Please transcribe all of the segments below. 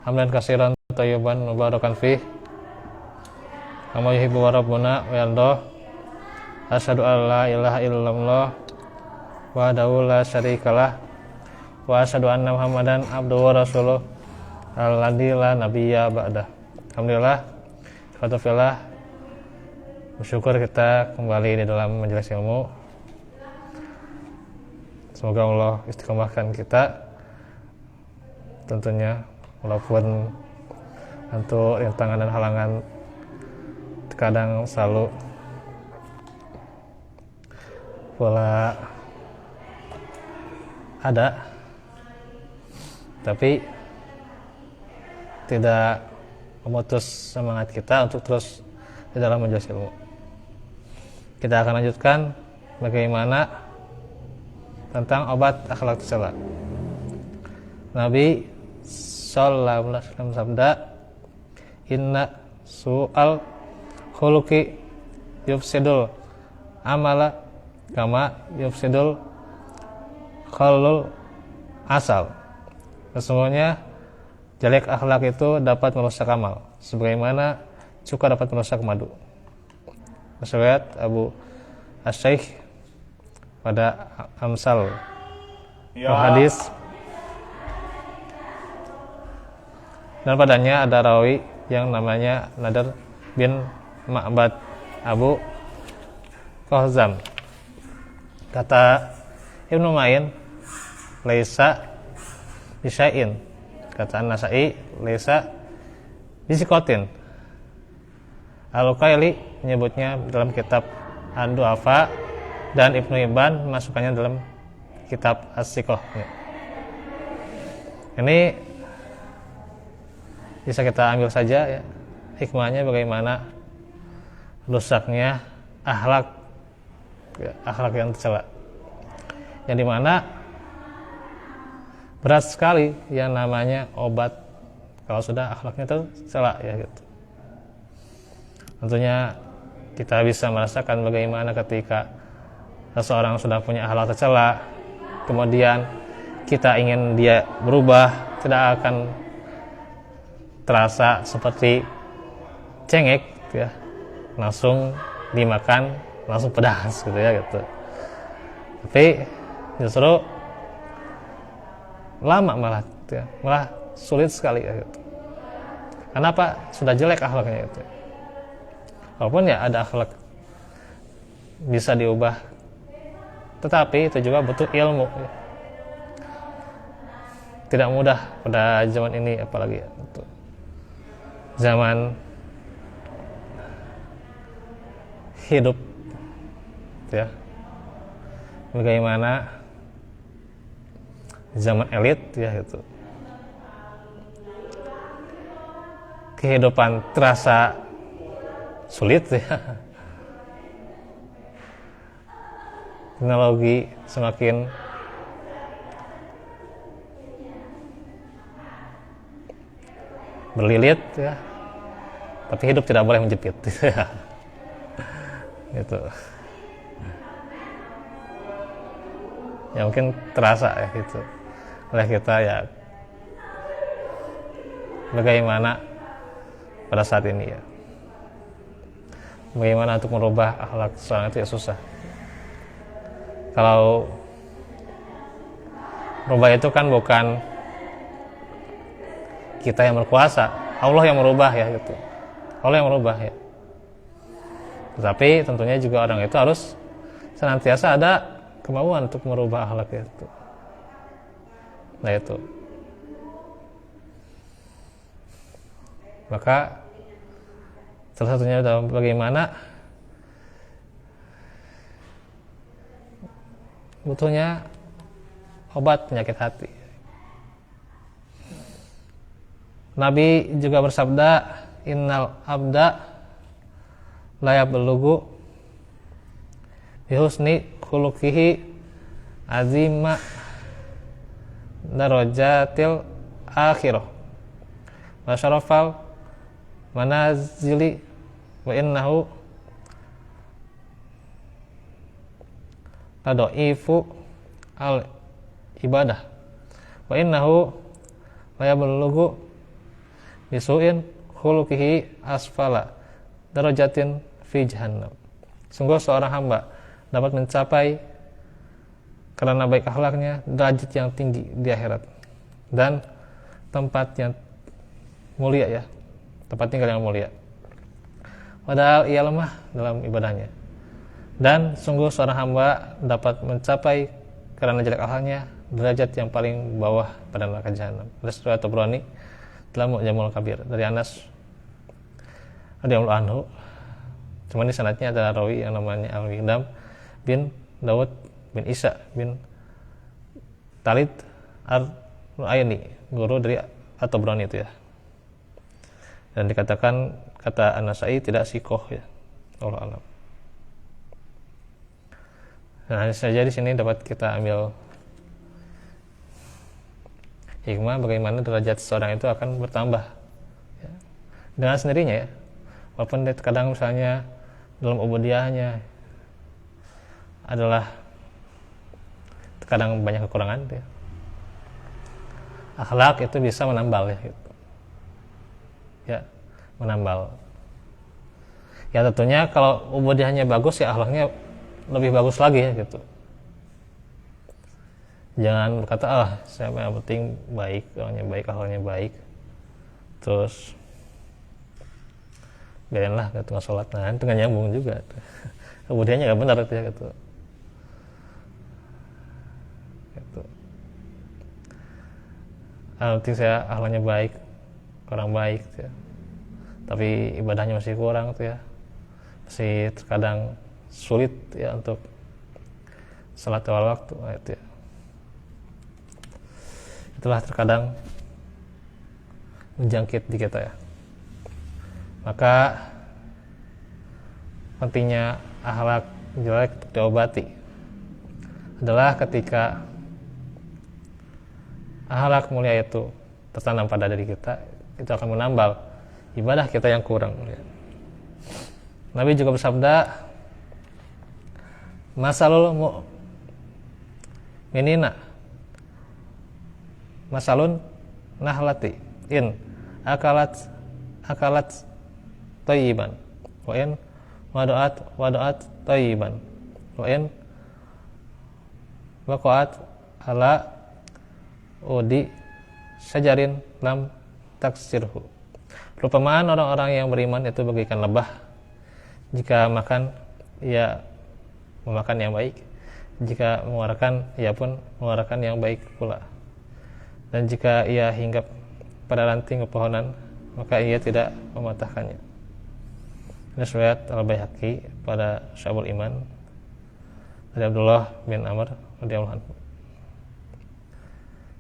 hamdan katsiran thayyiban mubarakan fih kama yuhibbu rabbuna wa yarda. Asyhadu an la ilaha illallah wahdahu la syarikalah wa asyhadu anna Muhammadan abduhu wa rasuluh alladzi la nabiyya ba'dah. Alhamdulillah, alhamdulillah, bersyukur kita kembali di dalam majelis ilmu. Semoga Allah istiqomahkan kita, tentunya walaupun untuk rintangan dan halangan terkadang selalu pola ada, tapi tidak memutus semangat kita untuk terus di dalam majelis ilmu. Kita akan lanjutkan bagaimana tentang obat akhlak tercela. Nabi sallallahu alaihi wasallam sabda, inna su'al khuluqi yufsidul amala kama yufsidul khalul asal. Sesungguhnya jelek akhlak itu dapat merusak amal sebagaimana cuka dapat merusak madu. Riwayat Abu As-Syaikh pada Amsal hadis, dan padanya ada rawi yang namanya Nadar bin Ma'bad Abu Khazam. Kata Ibnu Ma'in, laisa bisya'in. Kata An-Nasa'i, laisa bisikotin. Al-Uqaili menyebutnya dalam kitab An-Du'afa, dan Ibnu Hibban masukkannya dalam kitab As-Siqah. Ini bisa kita ambil saja ya, hikmahnya bagaimana rusaknya akhlak yang tercela, yang dimana berat sekali yang namanya obat kalau sudah akhlaknya tercela ya gitu. Tentunya kita bisa merasakan bagaimana ketika seseorang sudah punya akhlak tercela, kemudian kita ingin dia berubah, tidak akan terasa seperti cengek ya, langsung dimakan langsung pedas gitu ya gitu. Tapi justru lama malah gitu ya, malah sulit sekali ya gitu. Kenapa? Sudah jelek akhlaknya gitu. Walaupun ya ada akhlak bisa diubah, tetapi itu juga butuh ilmu ya. Tidak mudah pada zaman ini, apalagi ya gitu. Zaman hidup ya, bagaimana zaman elit ya itu, kehidupan terasa sulit ya, teknologi semakin berlilit ya, tapi hidup tidak boleh menjepit ya. Gitu. Ya mungkin terasa ya gitu oleh kita ya, bagaimana pada saat ini ya, bagaimana untuk merubah akhlak seseorang itu ya susah. Kalau merubah itu kan bukan kita yang berkuasa, Allah yang merubah ya gitu, Allah yang merubah ya. Tetapi tentunya juga orang itu harus senantiasa ada kemauan untuk merubah akhlak itu. Nah itu. Maka salah satunya adalah bagaimana butuhnya obat penyakit hati. Nabi juga bersabda, innal abda la yablughu bihusni khuluqihi azima darajatil akhirah wa syarafal manazili wa innahu ladaifu al ibadah wa innahu la yablughu bisuin khuluqihi asfala darajatin fi jahannam. Sungguh seorang hamba dapat mencapai karena baik akhlaknya derajat yang tinggi di akhirat dan tempat yang mulia ya, tempat tinggal yang mulia. Padahal ia lemah dalam ibadahnya. Dan sungguh seorang hamba dapat mencapai karena jelek akhlaknya derajat yang paling bawah pada neraka jahanam. Hadis riwayat Tabrani dalam Mu'jamul Kabir dari Anas radhiyallahu anhu. Cuma di sanadnya ada rawi yang namanya Al-Miqdam bin Daud bin Isa bin Talid Al-Nu'ayni, guru dari At-Tabrani itu ya. Dan dikatakan kata An-Nasai tidak sikoh ya. Allah alam. Nah, saja di sini dapat kita ambil hikmah bagaimana derajat seseorang itu akan bertambah ya, dengan sendirinya ya. Walaupun kadang misalnya dalam ubudiyahnya adalah kadang banyak kekurangan ya. Akhlak itu bisa menambal ya gitu. Ya, menambal. Ya tentunya kalau ubudiyahnya bagus ya akhlaknya lebih bagus lagi ya gitu. Jangan berkata saya yang penting baik, orangnya baik, akhlaknya baik, terus biarinlah gitu nggak sholat, nah itu nggak nyambung juga. Ubudiyahnya nggak benar itu ya gitu. Gitu. Penting saya akhlaknya baik, orang baik gitu ya. Tapi ibadahnya masih kurang tuh ya, masih terkadang sulit ya untuk salat awal waktu itu ya. Itulah terkadang menjangkit di kita ya. Maka pentingnya akhlak jelek diobati adalah ketika akhlak mulia itu tertanam pada diri kita, itu akan menambal ibadah kita yang kurang ya. Nabi juga bersabda, masalul mu'minina masalun nahlati in akalat thayyiban wa in wadu'at thayyiban wa in waqa'at ala udi syajarin lam taksirhu. Perumpamaan orang-orang yang beriman itu bagaikan lebah, jika makan ia memakan yang baik, jika mengeluarkan ia pun mengeluarkan yang baik pula, dan jika ia hinggap pada ranting pepohonan maka ia tidak mematahkannya. Ini riwayat Al-Baihaqi pada Syu'abul Iman dari Abdullah bin Amr radhiyallahu anhu.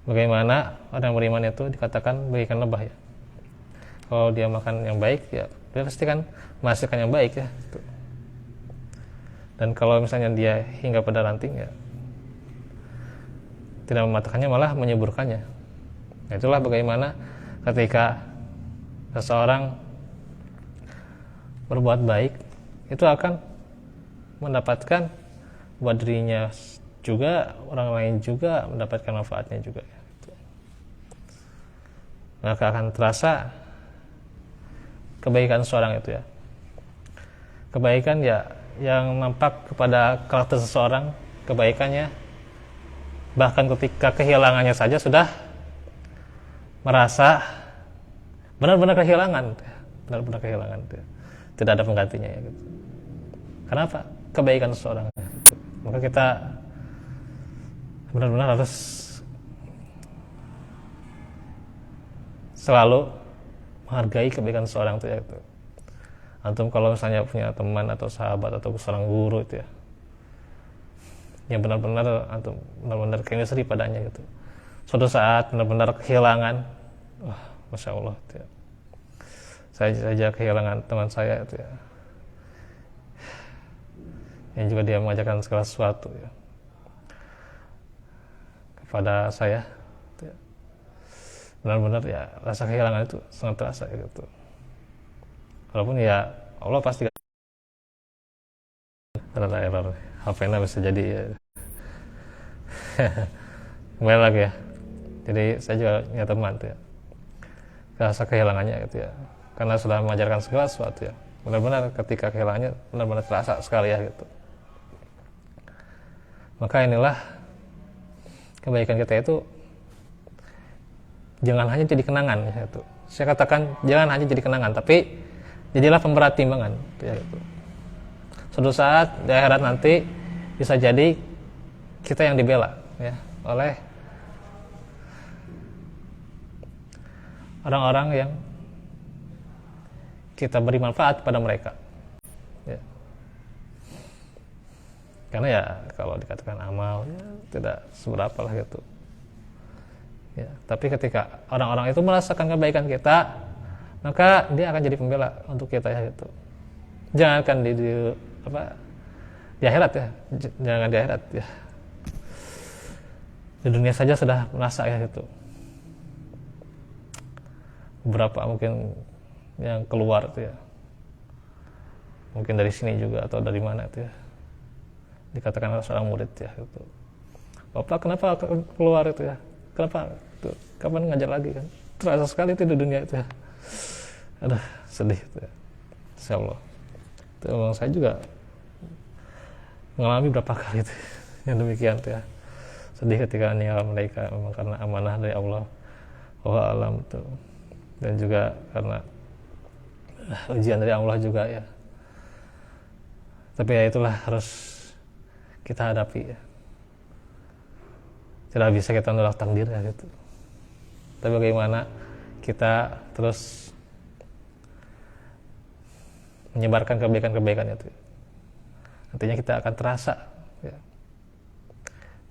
Bagaimana orang beriman itu dikatakan bagaikan lebah ya. Kalau dia makan yang baik ya dia pasti kan menghasilkan yang baik ya. Dan kalau misalnya dia hingga pada ranting ya tidak mematahkannya, malah menyuburkannya. Nah, itulah bagaimana ketika seseorang berbuat baik itu akan mendapatkan buat dirinya juga, orang lain juga mendapatkan manfaatnya juga. Maka akan terasa kebaikan seorang itu ya. Kebaikan ya yang nampak kepada karakter seseorang, kebaikannya bahkan ketika kehilangannya saja sudah merasa benar-benar kehilangan, tidak ada penggantinya ya gitu. Kenapa? Kebaikan seseorang gitu. Maka kita benar-benar harus selalu menghargai kebaikan seseorang itu ya gitu. Antum kalau misalnya punya teman atau sahabat atau seorang guru itu ya, yang benar-benar antum benar-benar chemistry padanya gitu, suatu saat benar-benar kehilangan, wah masya Allah itu ya. Saya saja kehilangan teman saya itu ya, yang juga dia mengajarkan segala sesuatu ya kepada saya itu ya. Benar-benar ya rasa kehilangan itu sangat terasa gitu. Walaupun ya Allah pasti ada error, HP-nya bisa jadi ya. Kembali lagi ya. Jadi saya juga punya teman tuh ya. rasa kehilangannya gitu ya, karena sudah mengajarkan segala sesuatu ya, benar-benar ketika kehilangannya benar-benar terasa sekali ya gitu. Maka inilah kebaikan kita itu jangan hanya jadi kenangan ya gitu. Saya katakan jangan hanya jadi kenangan, tapi jadilah pemberat timbangan ya gitu. Suatu saat di akhirat nanti bisa jadi kita yang dibela ya oleh orang-orang yang kita beri manfaat pada mereka ya. Karena ya kalau dikatakan amal ya tidak seberapa lah gitu ya, tapi ketika orang-orang itu merasakan kebaikan kita, maka dia akan jadi pembela untuk kita ya gitu. Jangan kan di akhirat ya, jangan di akhirat ya, di dunia saja sudah merasa ya gitu. Beberapa mungkin yang keluar itu ya, mungkin dari sini juga atau dari mana itu ya, dikatakan seorang murid ya gitu. Bapak kenapa keluar itu ya, kenapa itu, kapan ngajar lagi kan, terasa sekali itu di dunia itu ya, aduh sedih itu ya. Insyaallah itu memang saya juga mengalami berapa kali itu yang demikian tuh ya, sedih ketika meninggal mereka memang karena amanah dari Allah alam itu, dan juga karena ujian dari Allah juga ya. Tapi ya itulah harus kita hadapi ya, tidak bisa kita nolak takdir ya gitu. Tapi bagaimana kita terus menyebarkan kebaikan-kebaikan itu, nantinya kita akan terasa ya,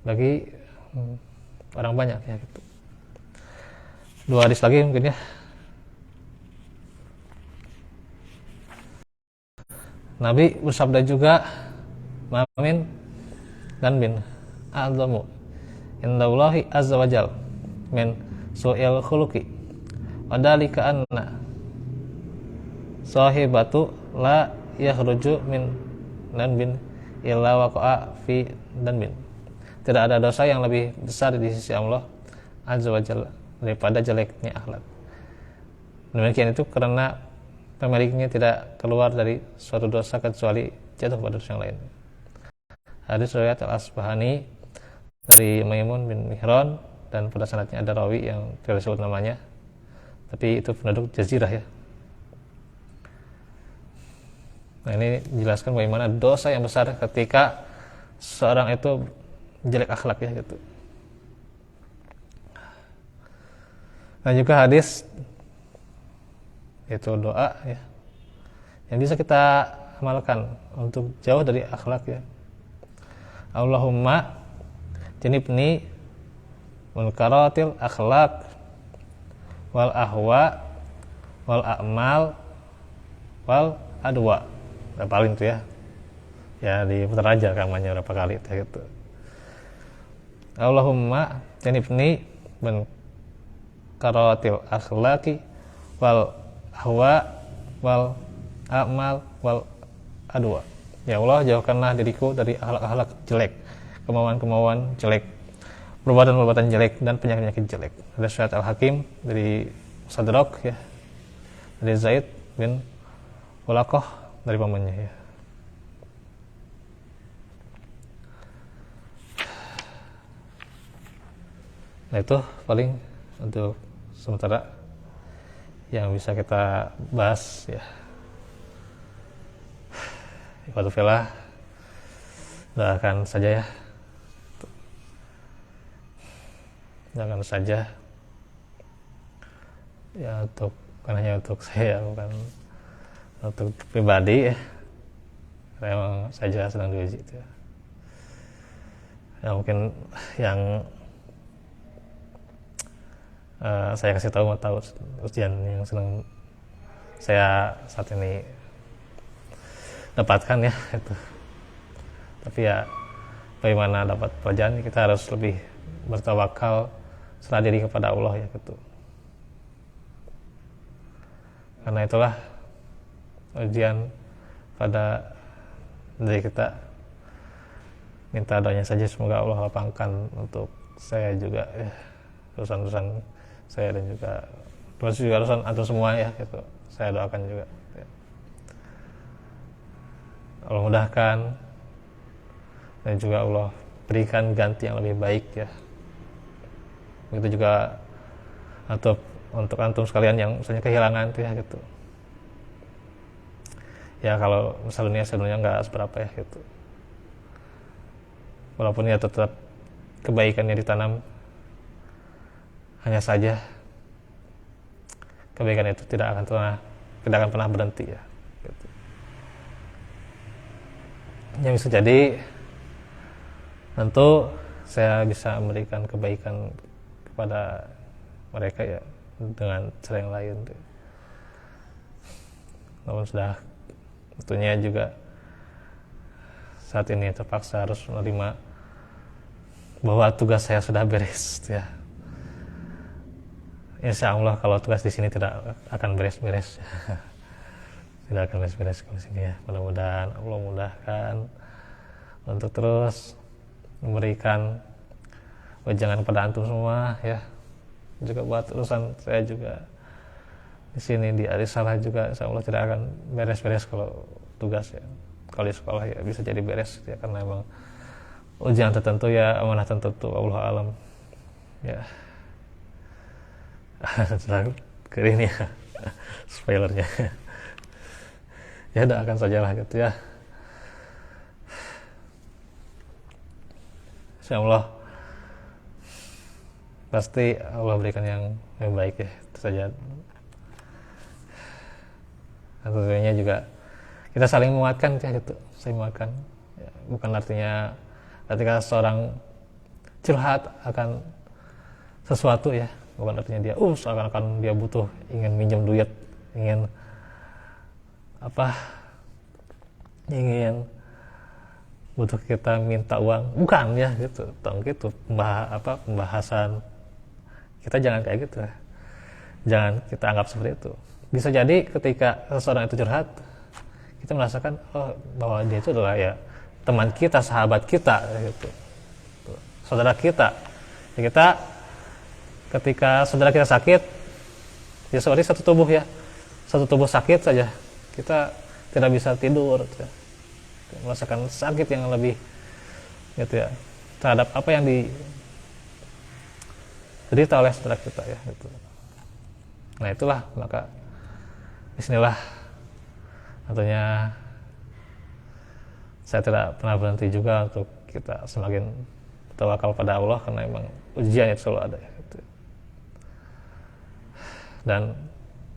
bagi orang banyak ya gitu. 2 hadis lagi mungkin ya. Nabi bersabda juga, mamin dan bin a'zamu indallahi azza wajal min su'il khuluqi wadalika anna sahibatu la yakhruju min danbin illa waqa'a fi danbin. Tidak ada dosa yang lebih besar di sisi Allah azza wajalla daripada jeleknya akhlak. Demikian itu karena pemiliknya tidak keluar dari suatu dosa kecuali jatuh pada dosa yang lain. Hadis riwayat Al-Asbahani dari Maimun bin Mihran, dan pada sanadnya ada rawi yang tidak disebut namanya, tapi itu penduduk jazirah ya. Nah ini dijelaskan bagaimana dosa yang besar ketika seorang itu jelek akhlak ya gitu. Nah juga hadis itu doa ya yang bisa kita amalkan untuk jauh dari akhlak ya. Allahumma janibni munkaratil akhlak wal ahwa wal a'mal wal adwa. Paling itu ya, ya diputar aja rekamannya berapa kali itu gitu. Allahumma janibni munkaratil akhlaqi wal ahwa wal a'mal wal adwa. Ya Allah, jauhkanlah diriku dari akhlak-akhlak jelek, kemauan-kemauan jelek, perbuatan-perbuatan jelek, dan penyakit-penyakit jelek. Ada Syed Al-Hakim dari Sadrok ya, dari Zaid bin Ulaqah dari pamannya ya. Nah itu paling untuk sementara yang bisa kita bahas ya. Ikhwatu fillah, doakan saja ya, doakan saja ya, untuk bukan hanya untuk saya, bukan untuk pribadi ya, karena memang saya juga sedang diuji itu ya. Ya mungkin yang saya kasih tahu mau tahu ujian yang sedang saya saat ini dapatkan ya itu. Tapi ya bagaimana dapat pelajaran, kita harus lebih bertawakal, serah diri kepada Allah ya gitu. Karena itulah ujian pada diri kita. Minta doanya saja, semoga Allah lapangkan untuk saya juga ya, urusan-urusan saya dan juga terus juga urusan antum semua ya gitu. Saya doakan juga ya. Allah mudahkan dan juga Allah berikan ganti yang lebih baik ya. Begitu juga untuk antum sekalian yang misalnya kehilangan tuh ya gitu. Ya kalau misalnya sebenarnya nggak seberapa ya gitu. Walaupun ya tetap kebaikannya ditanam, hanya saja kebaikan itu tidak akan pernah berhenti ya. Gitu. Yang bisa jadi tentu saya bisa memberikan kebaikan kepada mereka ya dengan cara yang lain. Namun sudah tentunya juga saat ini terpaksa harus menerima bahwa tugas saya sudah beres ya. Insya Allah kalau tugas di sini tidak akan beres-beres tidak akan beres-beres di sini ya. Mudah-mudahan Allah mudahkan untuk terus memberikan wejangan kepada antum semua ya. Juga buat urusan saya juga di sini di Arisalah juga insya Allah tidak akan beres-beres kalau tugas ya. Kalau di sekolah ya bisa jadi beres ya, karena emang ujian tertentu ya, amanah tertentu, Allah alam ya. Sudah ke ini ya spoilernya ya, doakan sajalah gitu ya. Insya Allah pasti Allah berikan yang lebih baik ya, itu saja. Dan tentunya juga kita saling menguatkan ya gitu, saling menguatkan ya, bukan artinya ketika seorang curhat akan sesuatu ya, bukan artinya dia seakan-akan dia butuh, ingin minjem duit, ingin butuh kita minta uang, bukan ya gitu. Tong gitu pembahasan kita jangan kayak gitu, jangan kita anggap seperti itu. Bisa jadi ketika seseorang itu curhat, kita merasakan bahwa dia itu adalah ya teman kita, sahabat kita gitu, saudara kita ya. Kita ketika saudara kita sakit ya, seperti satu tubuh sakit saja, kita tidak bisa tidur ya. Merasakan sakit yang lebih gitu ya, terhadap apa yang diderita oleh saudara kita ya gitu. Nah itulah, maka disinilah tentunya saya tidak pernah berhenti juga untuk kita semakin tawakal pada Allah, karena memang ujian itu selalu ada ya, gitu. Dan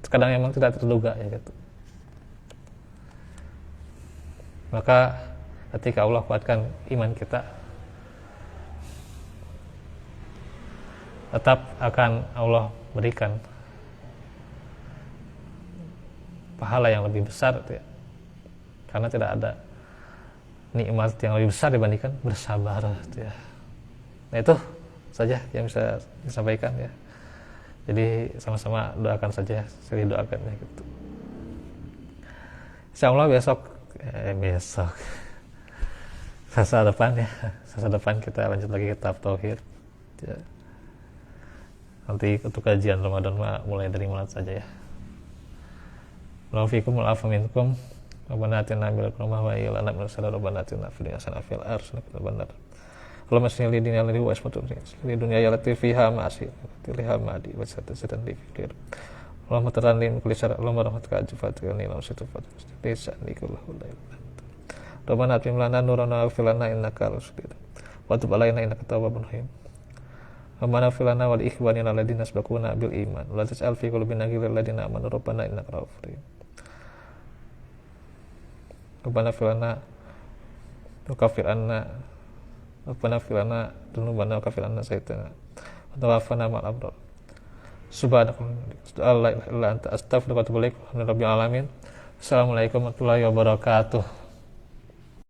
kadang memang tidak terduga ya gitu. Maka ketika Allah kuatkan iman kita, tetap akan Allah berikan pahala yang lebih besar gitu ya. Karena tidak ada nikmat yang lebih besar dibandingkan bersabar gitu ya. Nah itu saja yang bisa disampaikan ya. Jadi sama-sama doakan saja, sering doakan ya gitu. Insya Allah besok Selasa depan kita lanjut lagi kitab Tauhid ya. Nanti untuk kajian Ramadan mulai dari mana saja ya. Laufikum wa'afu minkum Rabbana atina min ladunka rahmah wa hab lana min ladunka Rabbana atina fid dunya hasanah wa fil akhirati hasanah. Allahumma salli ala dinil ladzi huwa ismatu li dunya ya latif fiha ma'asi tilha ma'di wa satatan li fikir. Allahumma taranlim kulli syar Allahumma rahmatuka ajfatika ni la usitufat bisa nikullahu la ilaha. Rabbana atim lana nurana wa fil lana innaka rasulun wa tub alaina innaka tawwabur rahim. Rabbana fil lana wa li ikhwanina alladziina sabaquna bil iman wa la taj'al fi qulubina ghillan lil ladziina amanu rabbana innaka ra'ufur rahim. Rabbana fil lana wa kafir anna Rabbana fil lana dzunubana wa kafir anna sayyi'atina wa tawaffana ma'al abrar. Subhanakallahumma wa bihamdika astaghfiruka wa atubu ilaik. Rabbil alamin. Assalamualaikum warahmatullahi wabarakatuh.